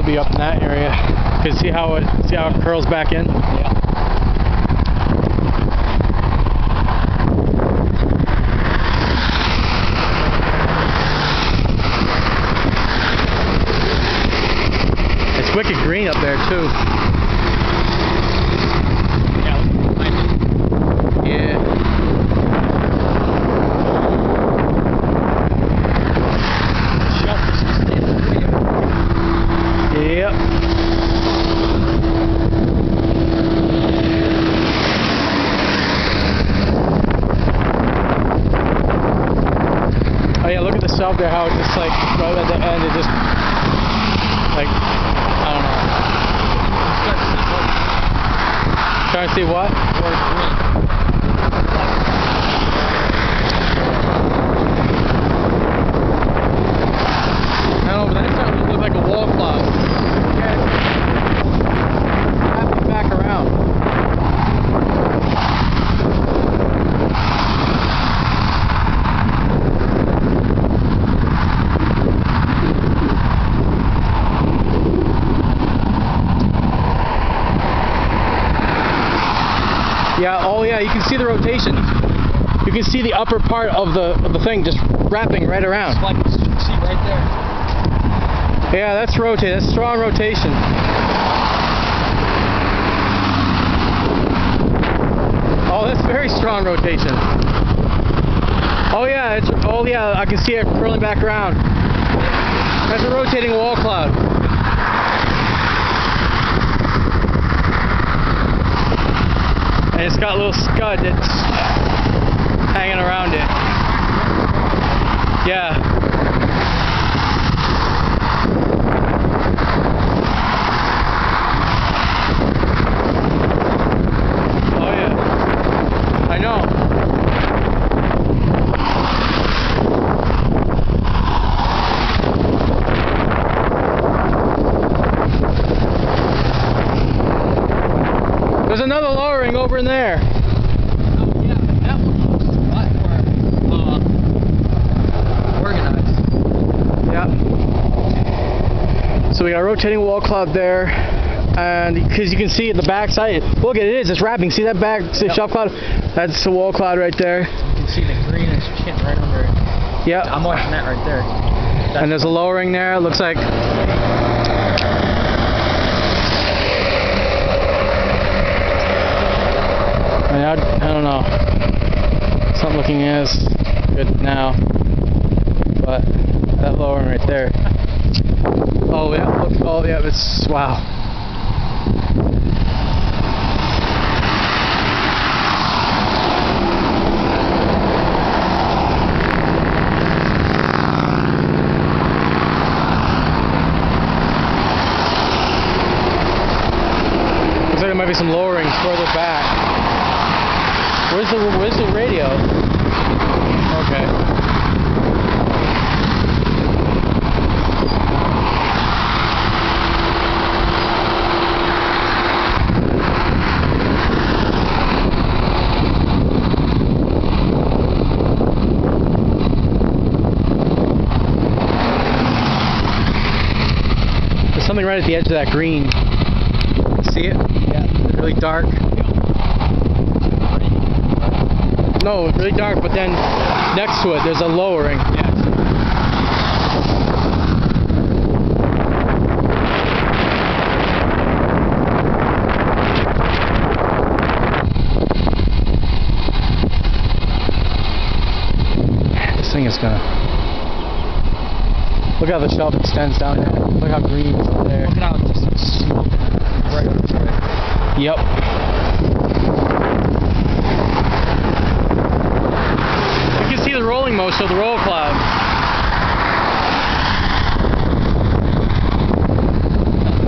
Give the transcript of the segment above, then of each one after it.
be up in that area. You can see how it curls back in. Yeah. It's wicked green up there too. Yeah. Yep. Oh yeah, look at the shelf there, how it just like right at the end it just like I don't know. Trying to see what? I don't know, but that's starting to look like a wall cloud. Wrapping back around. Yeah, oh yeah, you can see the rotation. You can see the upper part of the thing just wrapping right around. It's like you can see right there. Yeah, that's rotating. That's strong rotation. Oh, that's very strong rotation. Oh yeah, I can see it curling back around. That's a rotating wall cloud. And it's got a little scud that's hanging around it. Yeah. Oh yeah. I know. There's another lowering over in there. Oh yeah, that one looks a lot more organized. Yeah. So we got a rotating wall cloud there, and because you can see at the back side, look at it, it's wrapping. See that back shelf cloud? That's the wall cloud right there. You can see the greenish tint right under it. Yeah. I'm watching that right there. And there's a lowering there. It looks like. I don't know. It's not looking as good now, but that lowering right there. Oh yeah, look, oh yeah, it's wow. Looks like there might be some lowering further back. Where's the radio? Okay. There's something right at the edge of that green. See it? Yeah. It's really dark. No, it's really dark, but then next to it there's a lowering. Yeah. This thing is gonna. Look how the shelf extends down there. Look how green it's up there. Look at how it's just smoking right up to it. Yep. You can see the rolling motion of the roll cloud.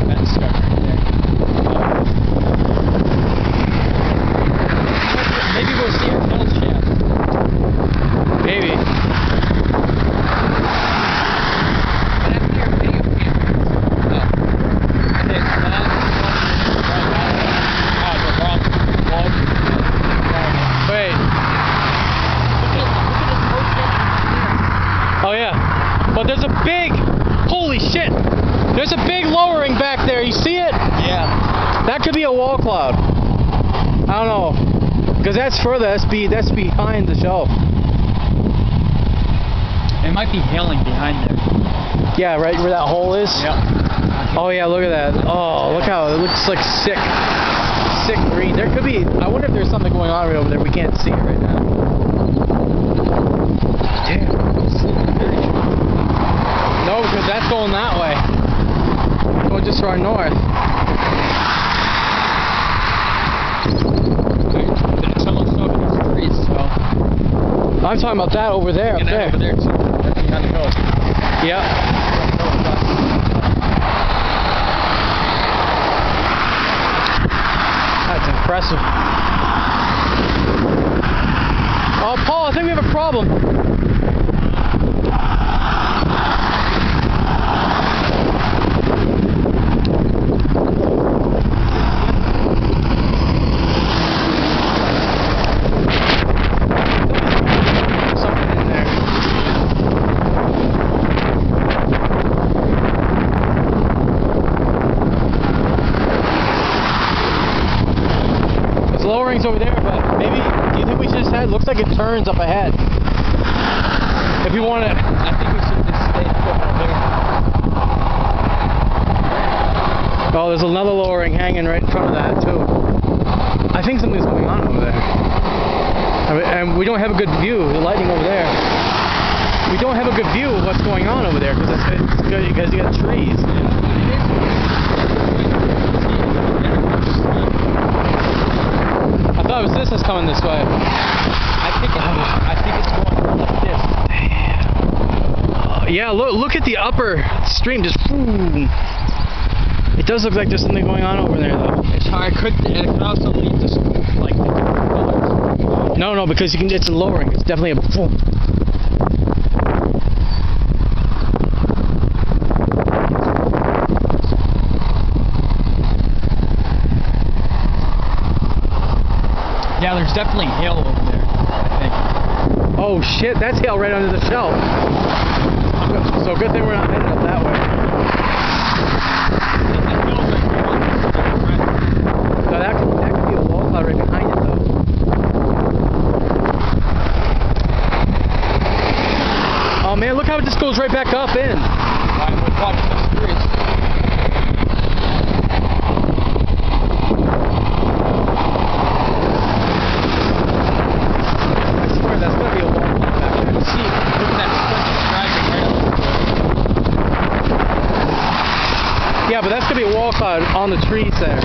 That's stuck right there. Maybe we'll see a tunnel shaft. Maybe. I don't know. Because that's further. That's behind the shelf. It might be hailing behind there. Yeah, right where that hole is? Yeah. Oh yeah, look at that. Oh, look how it looks like sick green. There could be, I wonder if there's something going on right over there. We can't see it right now. Yeah. No, because that's going that way. It's going just far north. It's almost over the trees, so. I'm talking about that over there, up And there. over there too. That's behind the hill. Yep. That's impressive. Oh, Paul, I think we have a problem. Something in there. It's lowering's over there, but maybe, do you think we should just head? Looks like it turns up ahead. If we want to, I think we should just stay put over here. oh, there's another lowering hanging right in front of that too. I think something's going on over there. And we don't have a good view. The lighting over there. We don't have a good view of what's going on over there because you got trees. I thought it was this that's coming this way. I think it's going like this. Yeah, look at the upper stream. Just boom. It does look like there's something going on over there, though. It's hard. It could also lead to like the different colors. No, because it's lowering. It's definitely a boom. Yeah, there's definitely hail over there, I think. Oh shit, that's hail right under the shelf. So good thing we're not heading up that way. No, that could be a wall cloud right behind it, though. Oh man, look how it just goes right back up in. I swear that's gonna be a wall cloud back there. See, look at that splendid dragging right up. Yeah, but that's gonna be a wall cloud on the trees there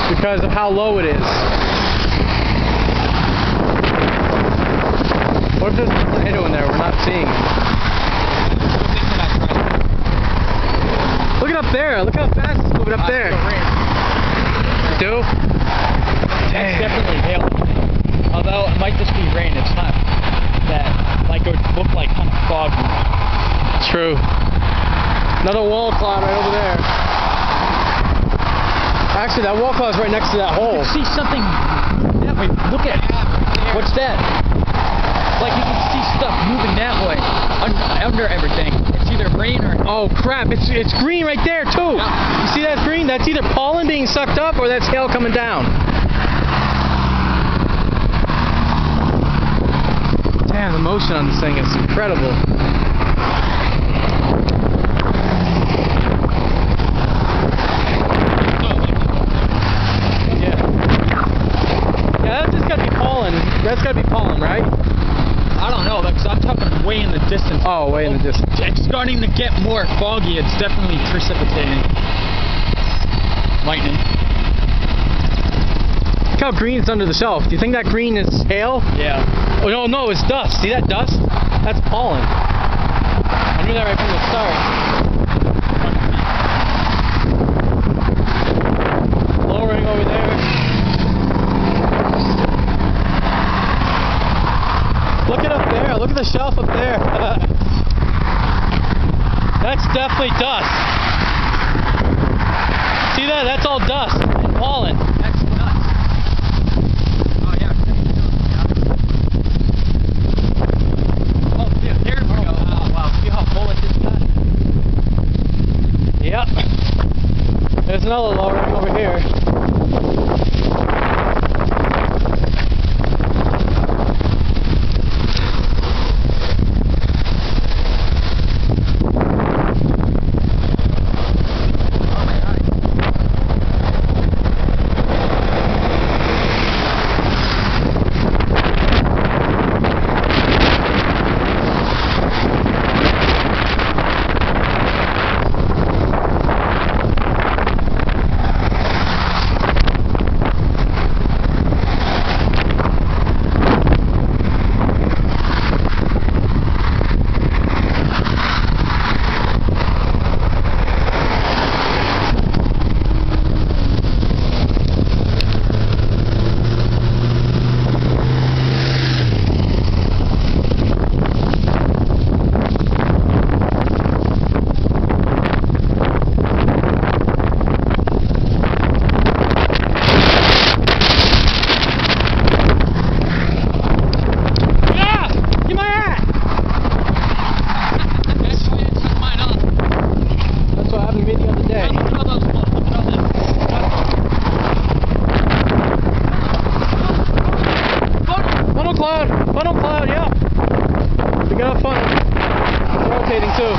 because of how low it is. What if there's a tornado in there we're not seeing? Look it up there. Look how fast it's moving up there. You do? That's definitely hail. Although it might just be rain. It's not that, like, it would look like kind of foggy. True. Another wall cloud right over there. Actually, that wall cloud's right next to that hole. You see something that way. Look at it. What's that? Like you can see stuff moving that way under everything. It's either rain or. Oh crap! It's green right there too. Yeah. You see that green? That's either pollen being sucked up or that's hail coming down. Damn, the motion on this thing is incredible. Yeah, that's just gotta be pollen. That's gotta be pollen, right? I don't know, because I'm talking way in the distance. Oh, way in the distance. It's starting to get more foggy. It's definitely precipitating. Lightning. Look how green it's under the shelf. Do you think that green is hail? Yeah. Oh no, it's dust. See that dust? That's pollen. I knew that right from the start. Lowering over there. Look it up there. Look at the shelf up there. That's definitely dust. See that? That's all dust and pollen. That's nuts. Oh, yeah. Oh, yeah, there we go. Oh, wow. See how full it just got? Yep. There's another lowering over here. rotating too.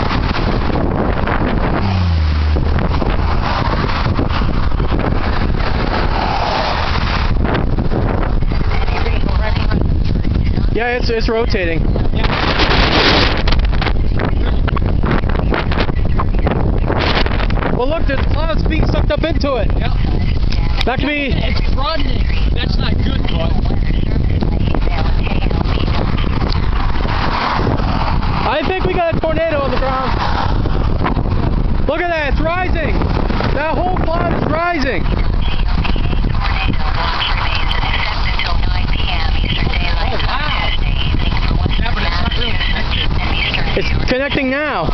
Yeah, it's rotating. Well, look, the cloud's being sucked up into it. Yep. That could be. It's broadening. That's not good, but. I think we got a tornado on the ground. Look at that, it's rising. That whole cloud is rising. It's connecting now.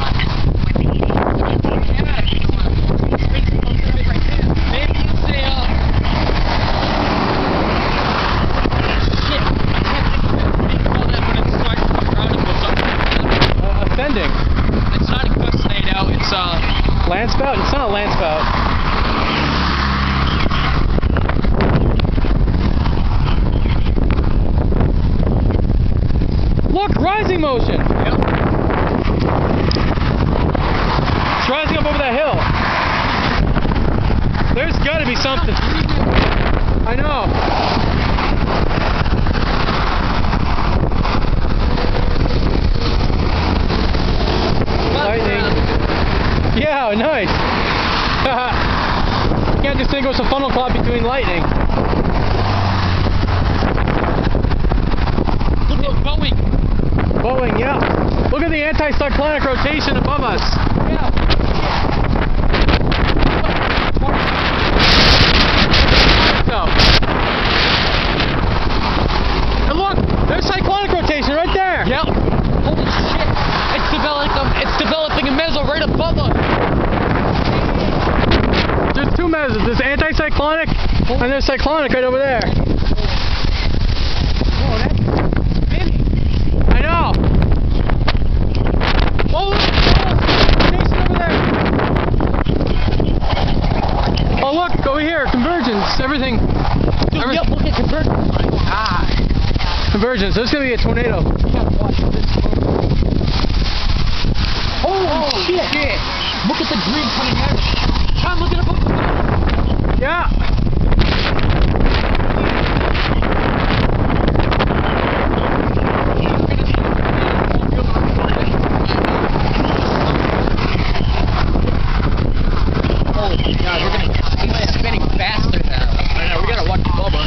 Ascending. It's not a tornado, it's Land spout? It's not a land spout. Look, rising motion. Yep. It's rising up over that hill. There's got to be something. I know. Lightning. Yeah, nice. Can't distinguish a funnel cloud between lightning. Look at Boeing. Boeing, yeah. Look at the anti-cyclonic rotation above us. Yeah. And look, there's cyclonic rotation right there. Yep. Holy shit. It's developing a meso right above us. There's two mesos. There's anti-cyclonic and there's cyclonic right over there. Oh, that's spinning. I know. Oh, look, rotation over there. Oh, look, over here, convergence, everything. Dude, yep, look at convergence. Ah. Convergence. There's gonna be a tornado. Oh, shit. Look at the green coming out. Tom, look at the book. Yeah. Holy God, it's spinning faster now. I know, we gotta watch Bubba.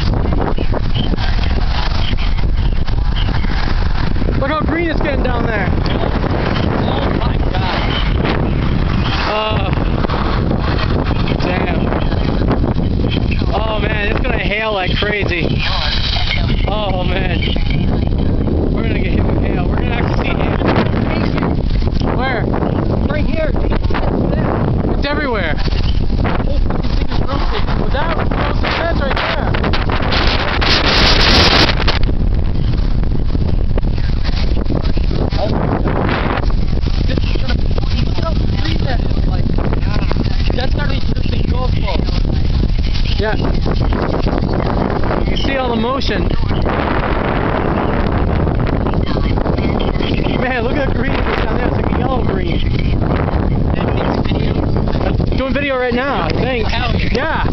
Look how green it's getting down there. Oh my God. Damn. Oh man, it's gonna hail like crazy. Oh man. We're gonna get hit with hail. We're gonna actually see hail. Where? Right here. It's everywhere. Oh, this thing is rotating. Well, that was the fence right there. Oh my God. This is gonna be so green that is like, that's not even producing golf balls. Yeah. You can see all the motion. Man, look at the green down there. It's like a yellow green. I'm doing video right now, I think. Yeah.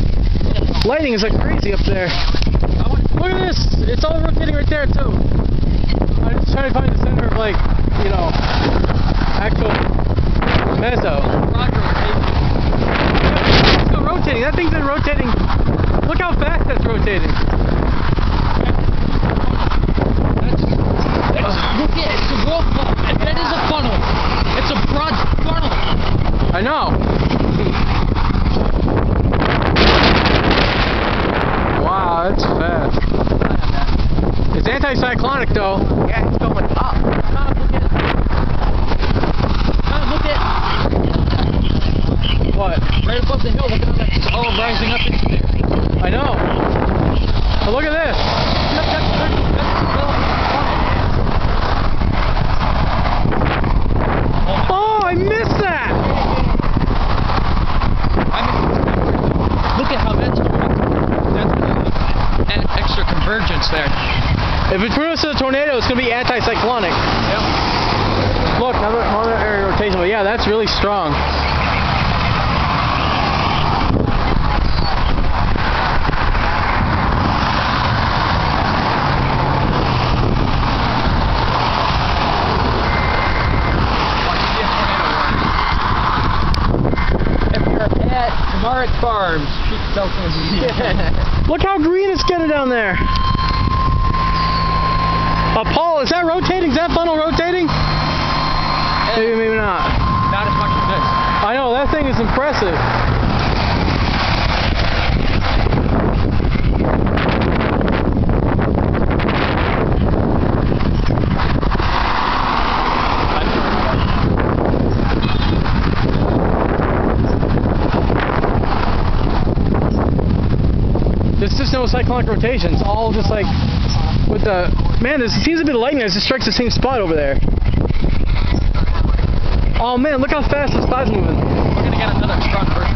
Lightning is like crazy up there. Look at this. It's all rotating right there too. I'm just trying to find the center of like, you know, actual meso. It's still rotating. That thing's been rotating. Look how fast that's rotating. Look at it, it's a whirlpool. And that is a funnel. It's a broad funnel. I know. Wow, that's fast. It's anti-cyclonic though. Yeah, it's going up. Tom, look at it. Tom, look at it. What? Right above the hill, look at that. It's all rising up into there. I know. But look at this. Look, that's Oh, I missed that. Look at how that's an extra convergence there. If it produces a tornado, it's going to be anti-cyclonic. Yep. look, another area rotation, but yeah, that's really strong. Mark Farms. Look how green it's getting down there. Paul, is that rotating? Is that funnel rotating? Maybe, maybe not. Not as much as this. I know, that thing is impressive. There's just no cyclonic rotation. It's all just like with the man. There seems a bit of lightning. It just strikes the same spot over there. Oh man, look how fast this cloud's moving. We're gonna get another strong version.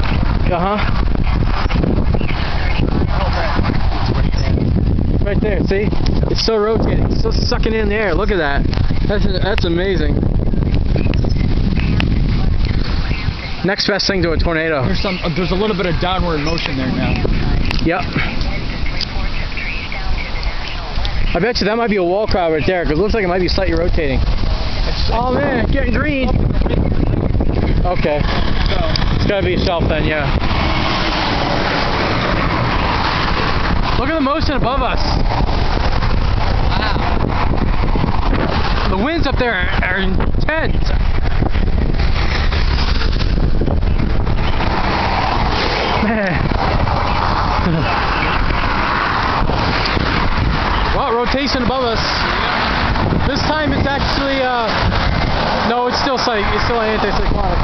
Right there. See, it's still rotating. It's still sucking in the air. Look at that. That's amazing. Next best thing to a tornado. There's a little bit of downward motion there now. Yep. I bet you that might be a wall cloud right there, because it looks like it might be slightly rotating. Oh man, getting green. Okay. It's gotta be a shelf then, yeah. Look at the motion above us. Wow. The winds up there are intense. Man. Well, rotation above us. This time it's actually no, it's still anti-cyclonic.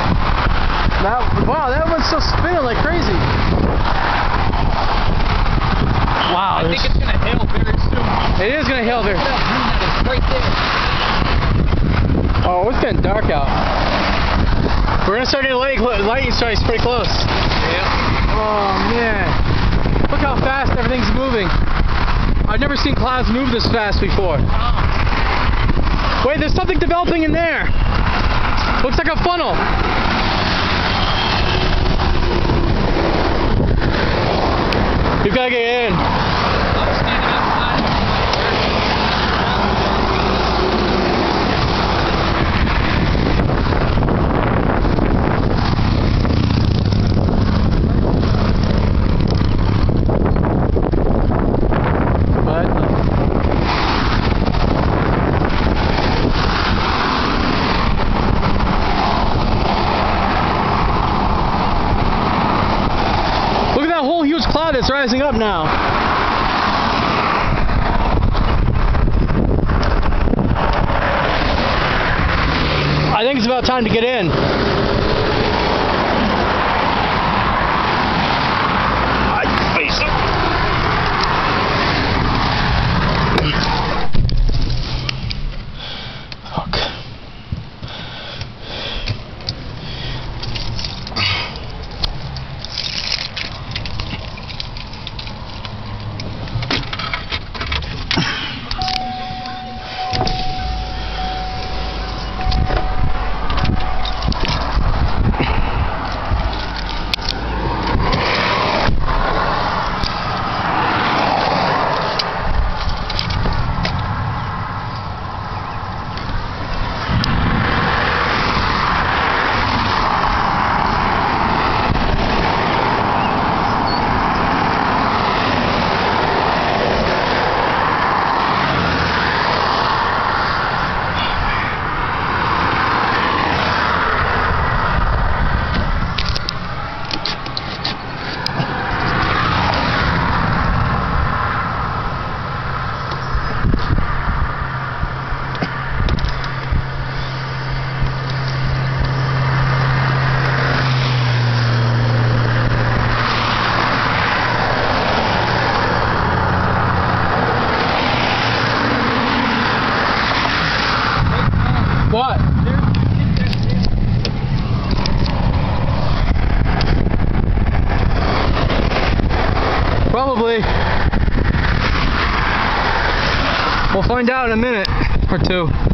Wow, that one's still spinning like crazy. Wow. I think it's gonna hail very soon. It is gonna hail there. Right there. Oh, it's getting dark out. We're gonna start getting lightning strikes pretty close. Yeah. Oh man. Look how fast everything's moving. I've never seen clouds move this fast before. Wait, there's something developing in there. Looks like a funnel. You've got to get in. I'm standing outside. Cloud that's rising up now. I think it's about time to get in. What? Probably. We'll find out in a minute or two.